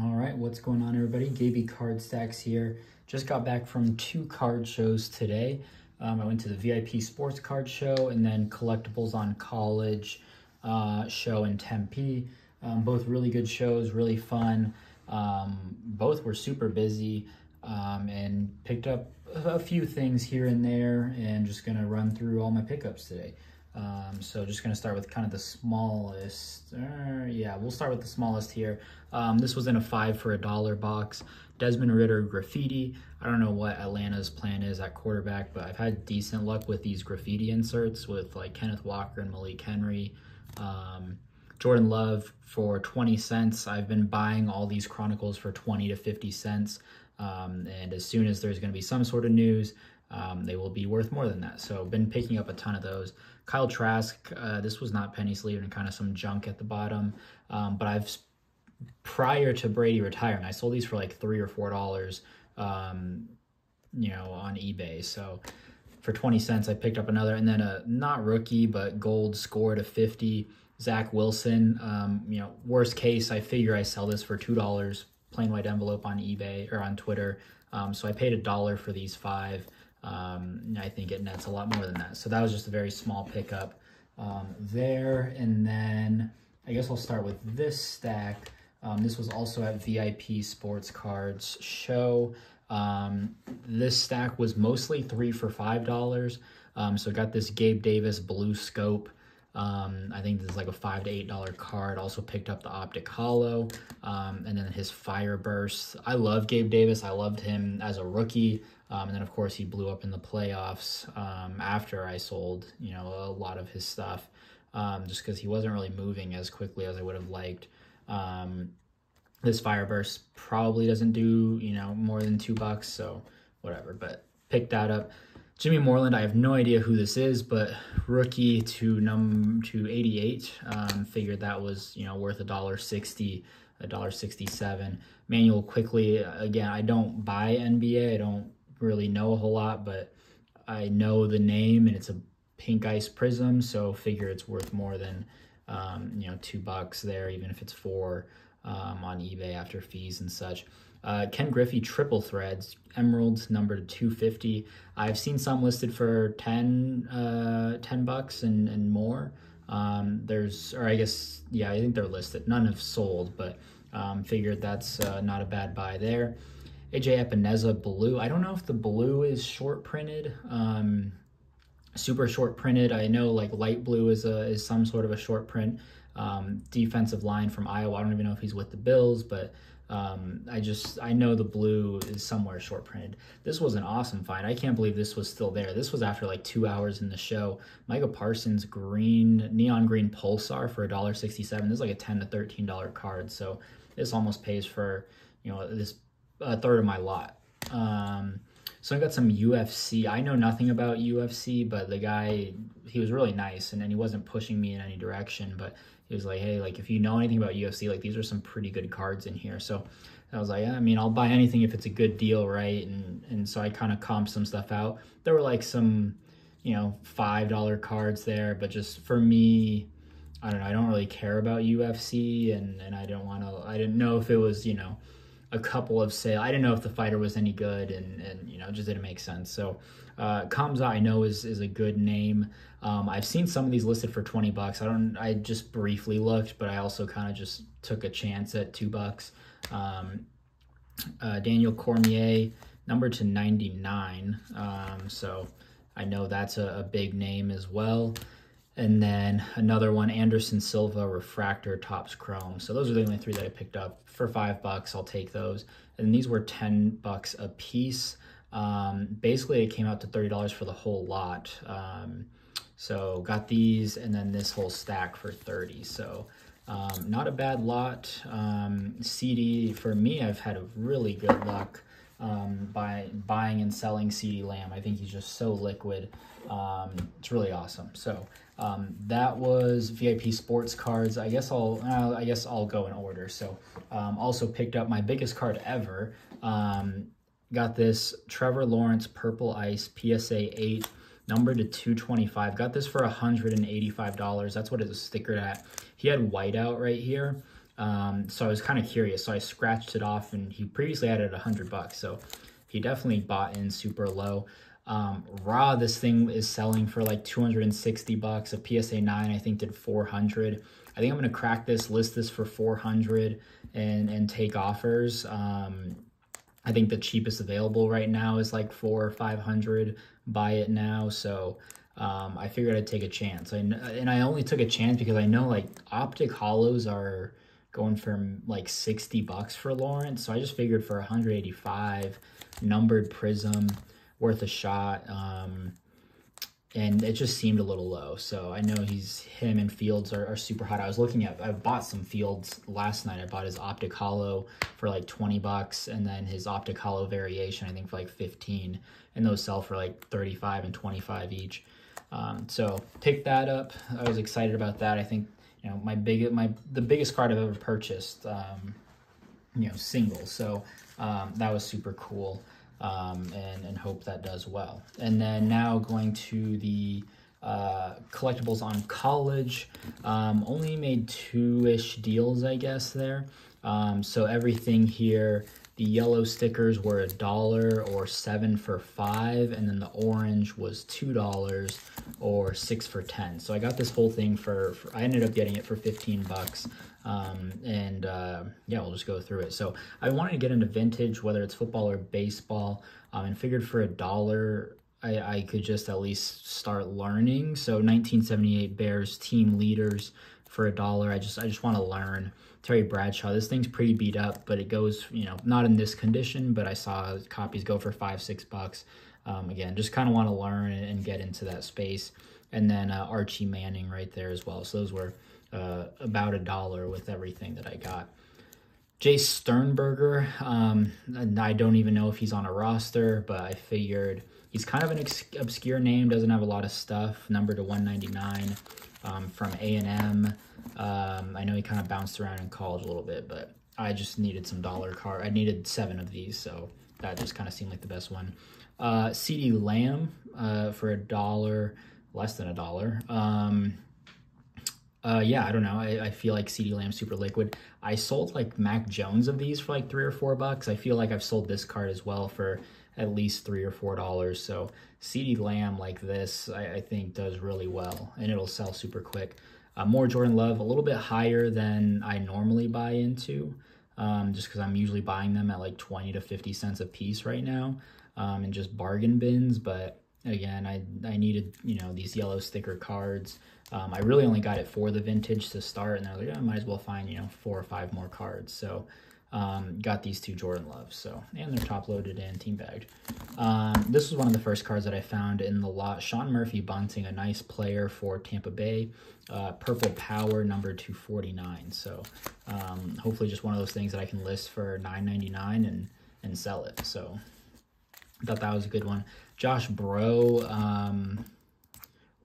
All right, what's going on, everybody? Gaby Card Stacks here. Just got back from 2 card shows today. I went to the VIP Sports Card Show and then Collectibles on College show in Tempe. Both really good shows, really fun. Both were super busy and picked up a few things here and there, and just going to run through all my pickups today. So just going to start with kind of the smallest. Yeah, we'll start with the smallest here. This was in a 5 for $1 box. Desmond Ridder graffiti. I don't know what Atlanta's plan is at quarterback, but I've had decent luck with these graffiti inserts with like Kenneth Walker and Malik Henry. Jordan Love for 20 cents. I've been buying all these Chronicles for 20 to 50 cents. And as soon as there's going to be some sort of news, they will be worth more than that. So been picking up a ton of those. Kyle Trask, this was not penny sleeved and kind of some junk at the bottom. But prior to Brady retiring, I sold these for like $3 or $4, you know, on eBay. So for 20 cents, I picked up another, and then a not rookie, but gold score to 50. Zach Wilson, you know, worst case, I figure I sell this for $2, plain white envelope on eBay or on Twitter. So I paid $1 for these 5. I think it nets a lot more than that. So that was just a very small pickup there. And then I guess I'll start with this stack. This was also at VIP Sports Cards show. This stack was mostly 3 for $5. So I got this Gabe Davis blue scope. I think this is like a $5 to $8 card. Also picked up the Optic Hollow, and then his Fire Burst. I love Gabe Davis. I loved him as a rookie. And then of course he blew up in the playoffs after I sold, you know, a lot of his stuff, just because he wasn't really moving as quickly as I would have liked. This Fire Burst probably doesn't do, you know, more than $2, so whatever, but picked that up. Jimmy Moreland, I have no idea who this is, but rookie to 88. Figured that was, you know, worth $1.60, $1.67. Manuel Quickly, again, I don't buy NBA. I don't really know a whole lot, but I know the name, and it's a pink ice prism, so figure it's worth more than, you know, $2 there, even if it's 4 on eBay after fees and such. Ken Griffey triple threads, emeralds numbered to 250. I've seen some listed for $10 and more. Or I guess, yeah, I think they're listed. None have sold, but figured that's not a bad buy there. AJ Epineza blue. I don't know if the blue is short printed, super short printed. I know like light blue is some sort of a short print. Defensive line from Iowa. I don't even know if he's with the Bills, but I know the blue is somewhere short printed. This was an awesome find. I can't believe this was still there. This was after like 2 hours in the show. Micah Parsons neon green Pulsar for $1.67. This is like a $10 to $13 card. So this almost pays for, you know, this a third of my lot. So I got some UFC. I know nothing about UFC, but the guy, he was really nice, and he wasn't pushing me in any direction, but he was like, hey, like, if you know anything about UFC, like, these are some pretty good cards in here. So I was like, yeah, I mean, I'll buy anything if it's a good deal, right? And so I kind of comped some stuff out. There were like some, you know, $5 cards there, but just for me, I don't know, I don't really care about UFC, and I didn't know if it was, you know, a couple of sales. I didn't know if the fighter was any good, and you know, it just didn't make sense. So Kamza, I know is a good name. I've seen some of these listed for $20. I just briefly looked, but I also kind of just took a chance at $2. Daniel Cormier, numbered to 99. So I know that's a big name as well. And then another one, Anderson Silva Refractor Topps Chrome. So those are the only 3 that I picked up for $5. I'll take those. And these were $10 a piece. Basically, it came out to $30 for the whole lot. So got these, and then this whole stack for $30. So not a bad lot. CD, for me, I've had a really good luck by buying and selling CeeDee Lamb. I think he's just so liquid. It's really awesome. So that was VIP Sports Cards. I guess I'll go in order. So also picked up my biggest card ever. Got this Trevor Lawrence Purple Ice PSA 8, numbered to 225. Got this for $185. That's what it was stickered at. He had whiteout right here. So I was kind of curious. So I scratched it off, and he previously had it at $100. So he definitely bought in super low. Raw, this thing is selling for like $260. A PSA 9, I think, did 400. I think I'm going to crack this, list this for 400 and take offers. I think the cheapest available right now is like 400 or 500. Buy it now. So I figured I'd take a chance. And I only took a chance because I know like optic hollows are going for like $60 for Lawrence. So I just figured for 185 numbered prism worth a shot. And it just seemed a little low. So I know him and Fields are super hot. I bought some Fields last night. I bought his optic hollow for like $20, and then his optic hollow variation, I think, for like 15, and those sell for like 35 and 25 each. So picked that up. I was excited about that. I think, you know, the biggest card I've ever purchased, you know, single. So that was super cool. And hope that does well. And then now going to the collectibles on college. Only made 2-ish deals, I guess, there. So everything here, the yellow stickers were $1 or 7 for 5, and then the orange was $2 or 6 for 10. So I got this whole thing I ended up getting it for $15. Yeah, we'll just go through it. So I wanted to get into vintage, whether it's football or baseball, and figured for $1, I could just at least start learning. So 1978 Bears team leaders for $1. I just want to learn. Terry Bradshaw, this thing's pretty beat up, but it goes, you know, not in this condition, but I saw copies go for $5-6. Again, just kind of want to learn and get into that space. And then Archie Manning right there as well. So those were about $1 with everything that I got. Jay Sternberger, I don't even know if he's on a roster, but I figured he's kind of an obscure name, doesn't have a lot of stuff, numbered to 199 from A&M. I know he kind of bounced around in college a little bit, but I just needed some dollar card. I needed 7 of these, so that just kind of seemed like the best one. CeeDee Lamb for $1, less than $1. Yeah, I don't know. I feel like CeeDee Lamb's super liquid. I sold like Mac Jones of these for like $3 or $4. I feel like I've sold this card as well for at least $3 or $4. So CeeDee Lamb like this, I think does really well, and it'll sell super quick. More Jordan Love, a little bit higher than I normally buy into, just because I'm usually buying them at like 20 to 50 cents a piece right now, in just bargain bins. But again, I needed, you know, these yellow sticker cards. I really only got it for the vintage to start, and I was like, yeah, I might as well find, you know, 4 or 5 more cards. So got these 2 Jordan Loves. So, and they're top loaded and team bagged. This was one of the first cards that I found in the lot. Sean Murphy Bunting, a nice player for Tampa Bay. Purple Power, number 249. So hopefully just one of those things that I can list for $9.99 and sell it. So I thought that was a good one. Josh Bro,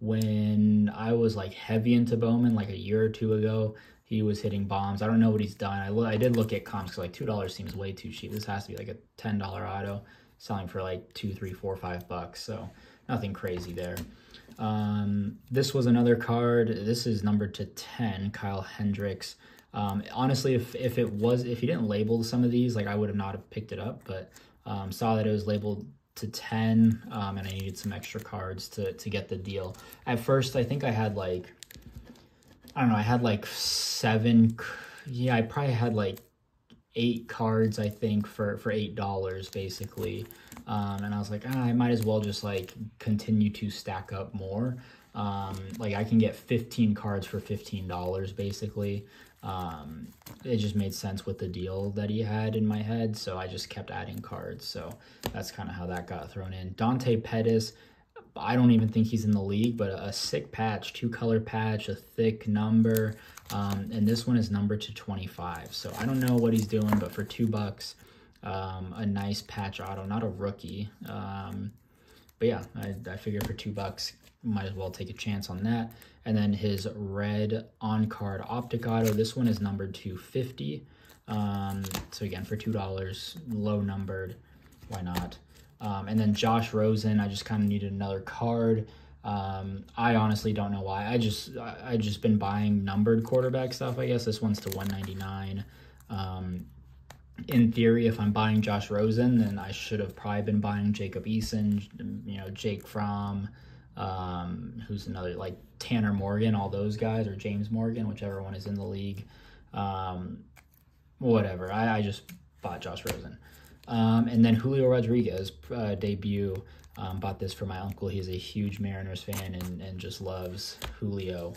when I was like heavy into Bowman like a year or 2 ago, he was hitting bombs. I don't know what he's done. I did look at comps because like $2 seems way too cheap. This has to be like a $10 auto, selling for like $2, $3, $4, $5. So nothing crazy there. This was another card. This is numbered to 10, Kyle Hendricks. Honestly, if he didn't label some of these, like I would have not have picked it up, but saw that it was labeled to 10, and I needed some extra cards to get the deal. At first, I think I had like, I don't know, I had like 7, yeah, I probably had like 8 cards, I think, for $8 basically. And I was like, I might as well just like continue to stack up more. Like I can get 15 cards for $15 basically. It just made sense with the deal that he had in my head, so I just kept adding cards. So that's kind of how that got thrown in. Dante Pettis, I don't even think he's in the league, but a sick patch, 2-color patch, a thick number, and this one is numbered to 25. So I don't know what he's doing, but for $2, a nice patch auto, not a rookie. But yeah, I figured for $2, might as well take a chance on that. And then his red on-card optic auto, this one is numbered to 50. So again, for $2, low numbered, why not? And then Josh Rosen, I just kind of needed another card. I honestly don't know why. I just been buying numbered quarterback stuff, I guess. This one's to 199. In theory, if I'm buying Josh Rosen, then I should have probably been buying Jacob Eason, you know, Jake Fromm, who's another, like Tanner Morgan, all those guys, or James Morgan, whichever one is in the league. Whatever. I just bought Josh Rosen. And then Julio Rodriguez debut. Bought this for my uncle. He's a huge Mariners fan and just loves Julio.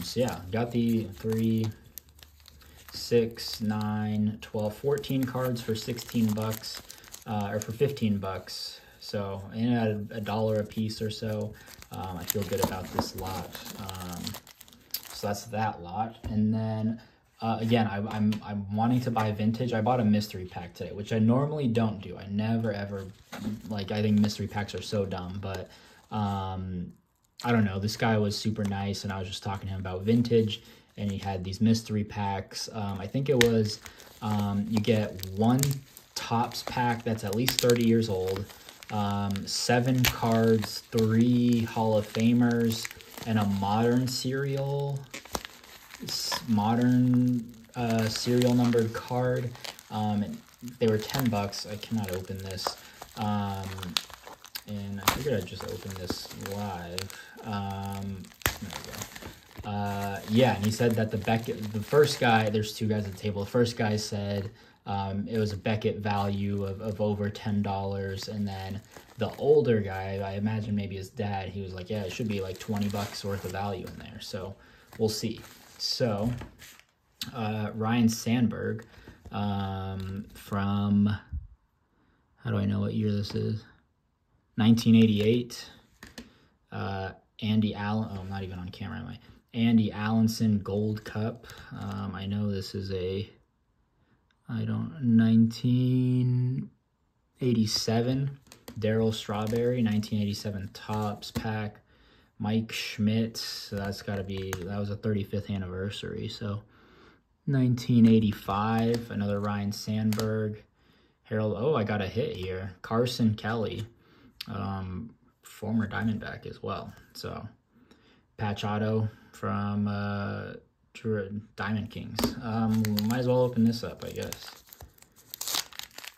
So yeah, got the 3, 6, 9, 12, 14 cards for 16 bucks, or for 15 bucks. So, and at $1 a piece or so. I feel good about this lot. So that's that lot. And then, again, I'm wanting to buy vintage. I bought a mystery pack today, which I normally don't do. I never, ever, like, I think mystery packs are so dumb, but, I don't know. This guy was super nice, and I was just talking to him about vintage, and he had these mystery packs. I think it was, you get one Topps pack that's at least 30 years old, 7 cards, 3 Hall of Famers, and a modern serial numbered card. They were 10 bucks. I cannot open this. And I figured I'd just open this live. There we go. Yeah, and he said that the first guy, there's 2 guys at the table. The first guy said it was a Beckett value of over $10, and then the older guy, I imagine maybe his dad, he was like, yeah, it should be like 20 bucks worth of value in there. So we'll see. So Ryan Sandberg from, how do I know what year this is? 1988. Andy Allen. Oh, I'm not even on camera, am I? Andy Allenson Gold Cup. I know this is a, 1987. Darryl Strawberry, 1987 Topps pack. Mike Schmidt, so that's got to be, that was a 35th anniversary. So 1985, another Ryan Sandberg. Harold, oh, I got a hit here. Carson Kelly, former Diamondback as well. So patch auto from Diamond Kings. Might as well open this up, I guess.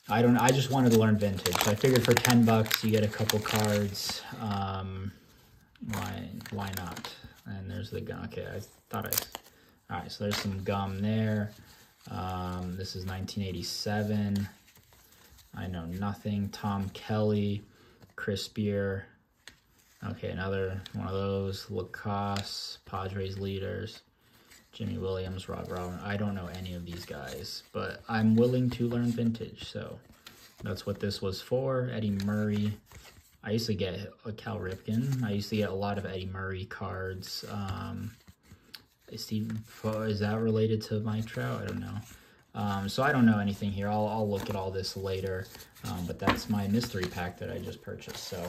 I just wanted to learn vintage. I figured for 10 bucks you get a couple cards. Why not? And there's the gum. Okay, all right, so there's some gum there. This is 1987. I know nothing. Tom Kelly, Chris Beer. Okay, another one of those. Lacoste, Padres leaders. Jimmy Williams, Rob Robin. I don't know any of these guys, but I'm willing to learn vintage, so that's what this was for. Eddie Murray. I used to get a Cal Ripken. I used to get a lot of Eddie Murray cards. Is that related to Mike Trout? I don't know. So I don't know anything here. I'll look at all this later. But that's my mystery pack that I just purchased. So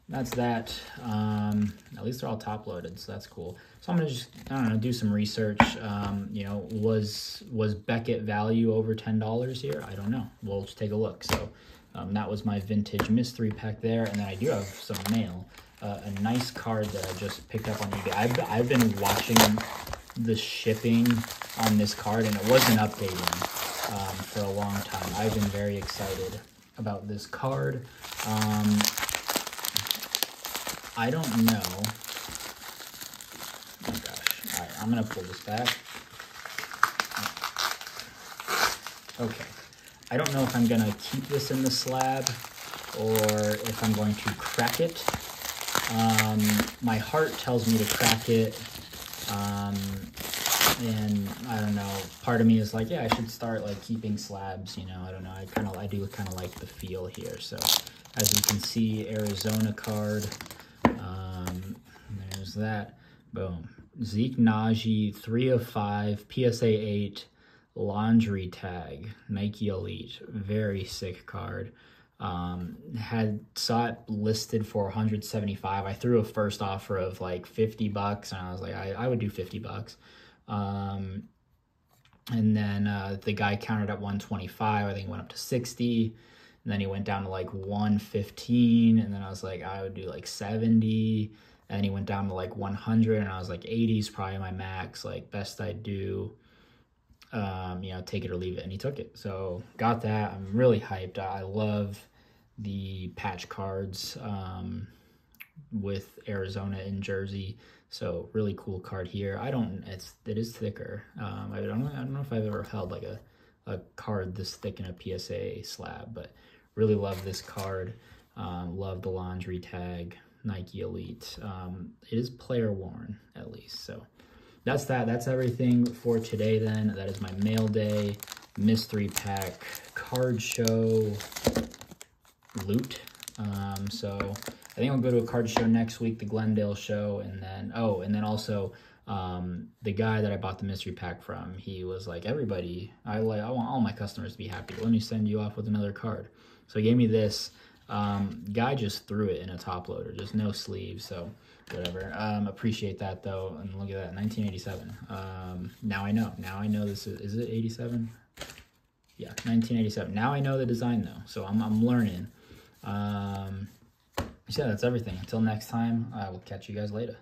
that's that. At least they're all top loaded, so that's cool. So I'm gonna just, I don't know, do some research. You know, was Beckett value over $10 here? I don't know. We'll just take a look. So that was my vintage mystery pack there, and then I do have some mail. A nice card that I just picked up on eBay. I've been watching the shipping on this card, and it wasn't updating for a long time. I've been very excited about this card. I don't know. Oh gosh. All right, I'm gonna pull this back. Okay. I don't know if I'm gonna keep this in the slab or if I'm going to crack it. My heart tells me to crack it. And I don't know, part of me is like, yeah, I should start like keeping slabs, you know. I don't know, I do kind of like the feel here. So as you can see, Arizona card, there's that. Boom. Zeke Najee, 3 of 5, PSA 8, laundry tag, Nike Elite, very sick card. Saw it listed for 175. I threw a first offer of like 50 bucks, and I was like, I would do 50 bucks. And then the guy countered at 125. I think it went up to 60, and then he went down to like 115, and then I was like, I would do like 70. and he went down to like 100, and I was like 80 is probably my max, like best I'd do, you know, take it or leave it, and he took it. So got that. I'm really hyped. I love the patch cards with Arizona and Jersey. So really cool card here. It is thicker. I don't know if I've ever held like a card this thick in a PSA slab, but really love this card. Love the laundry tag, Nike Elite. It is player worn at least. So that's that. That's everything for today then. That is my mail day, mystery pack, card show, loot. So I think I'll go to a card show next week, the Glendale show, and then also the guy that I bought the mystery pack from, he was like, I want all my customers to be happy. Let me send you off with another card. So he gave me this. Guy just threw it in a top loader, just no sleeves, so whatever. Appreciate that though. And look at that, 1987. Now I know this is it 87? Yeah, 1987. Now I know the design though, so I'm learning. So yeah, that's everything. Until next time, I will catch you guys later.